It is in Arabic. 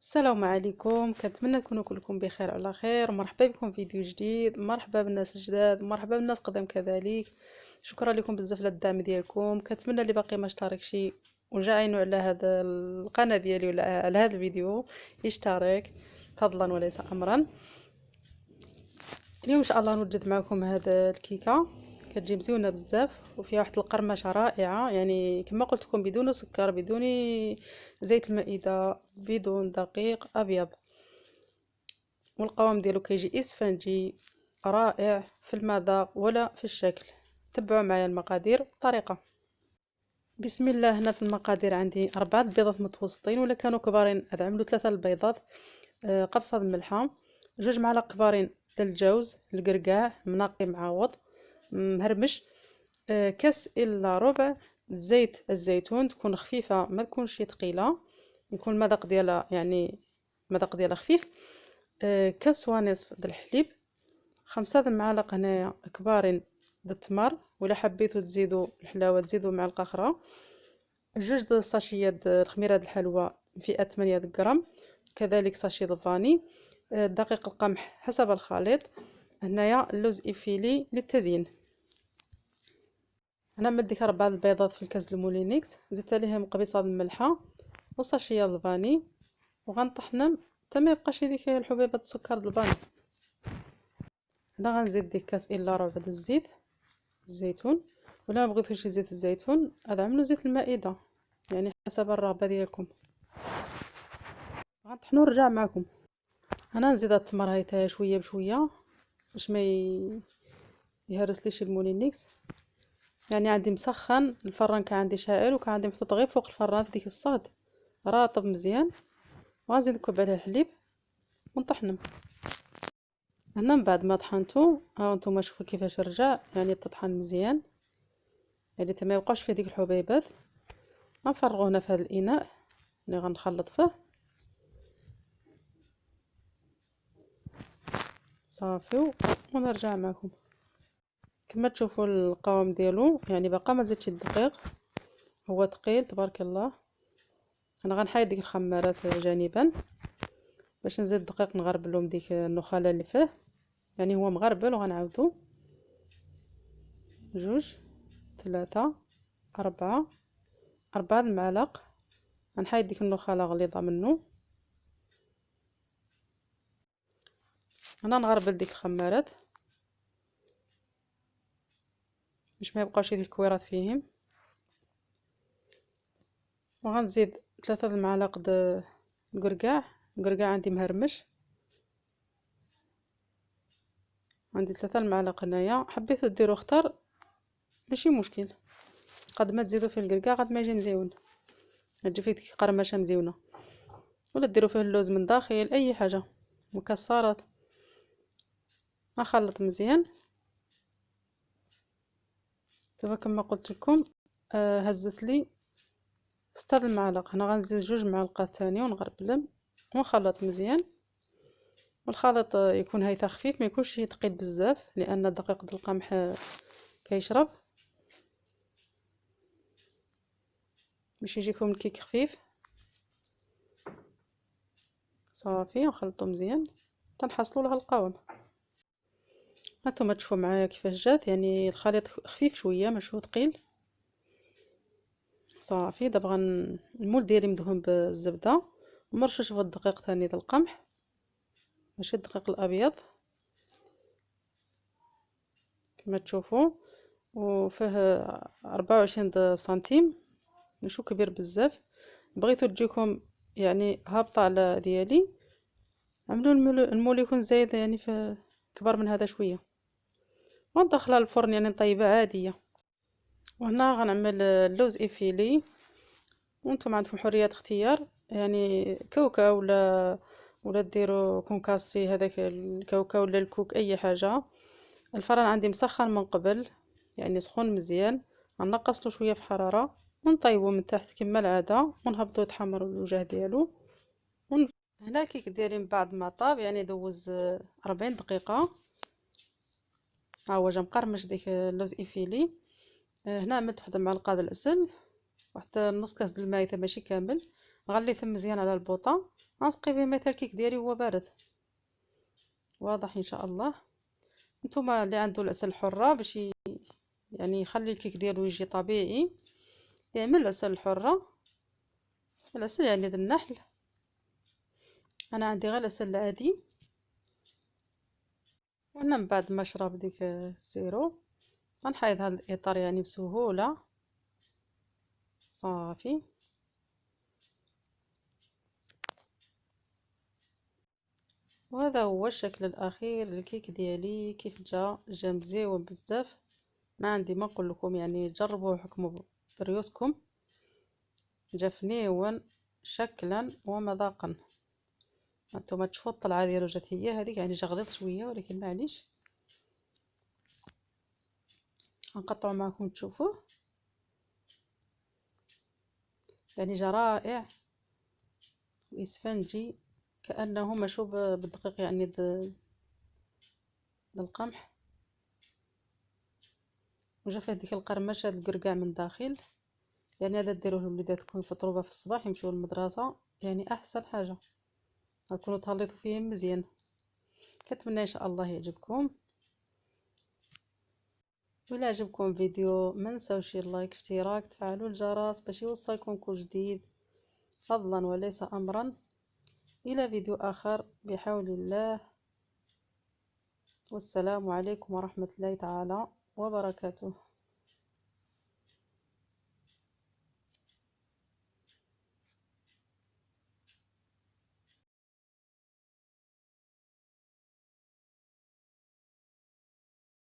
السلام عليكم، كنتمنى تكونوا كلكم بخير على خير. مرحبا بكم في فيديو جديد. مرحبا بالناس الجداد، مرحبا بالناس القدام كذلك. شكرا لكم بزاف على الدعم ديالكم. كنتمنى اللي باقي ما اشتركش وجا عينو على هذا القناه ديالي ولا على هذا الفيديو يشترك فضلا وليس امرا. اليوم ان شاء الله نوجد معكم هذا الكيكه، كتجي مزيونه بزاف وفيها واحد القرمشه رائعه، يعني كما قلت لكم بدون سكر، بدون زيت المائده، بدون دقيق ابيض، والقوام ديالو كيجي اسفنجي رائع في المذاق ولا في الشكل. تبعوا معايا المقادير والطريقه. بسم الله. هنا في المقادير عندي 4 بيضات متوسطين ولا كانوا كبارين ادعملوا 3 البيضات، قبصه ملحه، 2 معالق كبارين ديال الجوز القرقاع منقي معاوض مهرمش، كاس الا ربع زيت الزيتون، تكون خفيفه ما تكونش ثقيله، يكون المذاق ديالها يعني المذاق ديالها خفيف، كاس ونصف د الحليب، 5 معالق هنايا كبارين د التمر، ولا حبيتو تزيدوا الحلاوه تزيدوا معلقه اخرى، 2 د الساشيات د الخميره د الحلوى فئه 8 غرام، كذلك ساشي د فاني، دقيق القمح حسب الخليط، هنايا اللوز افيلي للتزيين. انا مديك 4 البيضات في الكاس المولينيكس، زدت عليهم قبيصه الملحه وساشيه د الفاني، وغنطحنهم حتى ما يبقاش هذيك الحبيبات السكر د الفاني. هنا غنزيد ديك كاس الا ربع د الزيت الزيتون، ولا ما بغيتوش زيت الزيتون ادعملو زيت المائده، يعني حسب الرغبه ديالكم. غنطحنو ونرجع معكم. انا نزيد التمر هايتا شويه بشويه باش ما يهرسليش المولينيكس. يعني عندي مسخن الفران، كان عندي شاعل وكان عندي محطوط غير فوق الفران في ديك الصهد راطب مزيان، وغنزيد نكب عليه الحليب ونطحنهم. هنا من بعد ما طحنتو ها نتوما شوفوا كيفاش رجع، يعني تطحن مزيان، يعني حتى ما يبقاش فيه ديك الحبيبات. غنفرغو هنا في هذا الاناء اللي غنخلط فيه صافي، ونرجع معكم. كما تشوفوا القوام ديالو يعني باقا ما زدتش الدقيق، هو ثقيل تبارك الله. انا غنحيد ديك الخمارات جانبا باش نزيد الدقيق نغربلهم ديك النخاله اللي فيه، يعني هو مغربل. وغنعاودو 4 المعالق، غنحيد ديك النخاله غليظه منه. انا نغربل ديك الخمارات باش ما يبقاوش ديك الكويرات فيهم، وغنزيد 3 المعالق د القرقاع عندي مهرمش، عندي 3 المعالق هنايا. حبيتو ديرو اختار ماشي مشكل، قد ما تزيدو فيه القرقاع قد ما يجي مزيون، تجي فيه ديك قرمشه مزيونه، ولا ديرو فيه اللوز من داخل اي حاجه، مكسرات. نخلط مزيان دابا كما قلت لكم. هزت لي 6 المعالق، هنا غنزيد 2 معالق ثانيه ونغربلهم ونخلط مزيان. والخليط يكون هيتا خفيف، ما يكونش ثقيل بزاف، لان الدقيق د القمح كيشرب باش يجيكم الكيك خفيف. صافي نخلطو مزيان تنحصلوا لها القوام. هانتوما تشوفوا معايا كيفاش جات، يعني الخليط خفيف شويه ماشي ثقيل. صافي دابا المول ديالي مدهون بالزبده، ومرشوش في الدقيق ثاني د القمح ماشي الدقيق الابيض كما تشوفوا، وفيه 24 سنتيم، ماشي كبير بزاف. بغيتو تجيكم يعني هابطه على ديالي، عملوا المول يكون زايد يعني في كبر من هذا شويه، وندخلها للفرن يعني نطيبها عاديه. وهنا غنعمل اللوز افيلي، وانتم عندكم حريه اختيار، يعني كوكا ولا ديروا كونكاسي، هذاك الكاوكاو ولا الكوك اي حاجه. الفران عندي مسخن من قبل، يعني سخون مزيان، غنقص له شويه في حراره ونطيبو من تحت كما العاده، ونهبطو يتحمر الوجه ديالو هنا الكيك ديالي من بعد ما طاب يعني دوز 40 دقيقه. ها هو جا مقرمش ديك اللوز افيلي. هنا عملت واحد معلقه د العسل، واحد نص كاس د الماء حتى ماشي كامل، غليته مزيان على البوطه، غنسقي به مثلا الكيك ديالي هو بارد. واضح ان شاء الله. نتوما اللي عنده العسل الحره باش يعني يخلي الكيك ديالو يجي طبيعي، يعمل العسل الحره. العسل يعني ذا النحل، انا عندي غير العسل العادي. وانا من بعد ما شرب ديك السيرو غنحيد هذا الاطار يعني بسهوله صافي. وهذا هو الشكل الاخير للكيك ديالي، كيف جا مزيون بزاف. ما عندي ما نقول لكم، يعني جربوه وحكموا بريوسكم. جا فنيون شكلا ومذاقا. انتم تشوفوا الطلعه ديالو جات هي هذيك، يعني جا غليظ شويه ولكن معليش. غنقطعو معكم تشوفوه، يعني جا رائع واسفنجي كانه مشوب بالدقيق، يعني القمح. وجا فيه ديك القرمشه القرقاع من داخل، يعني هذا ديروه لوليداتكم يفطروا به في الصباح يمشيو للمدرسه، يعني احسن حاجه. غتكونوا تهلطوا فيه مزيان. كنتمنى ان شاء الله يعجبكم. وإلا عجبكم الفيديو ما نساوش اللايك اشتراك تفعلوا الجرس باش يوصلكم كل جديد، فضلا وليس امرا. الى فيديو اخر بحول الله، والسلام عليكم ورحمة الله تعالى وبركاته.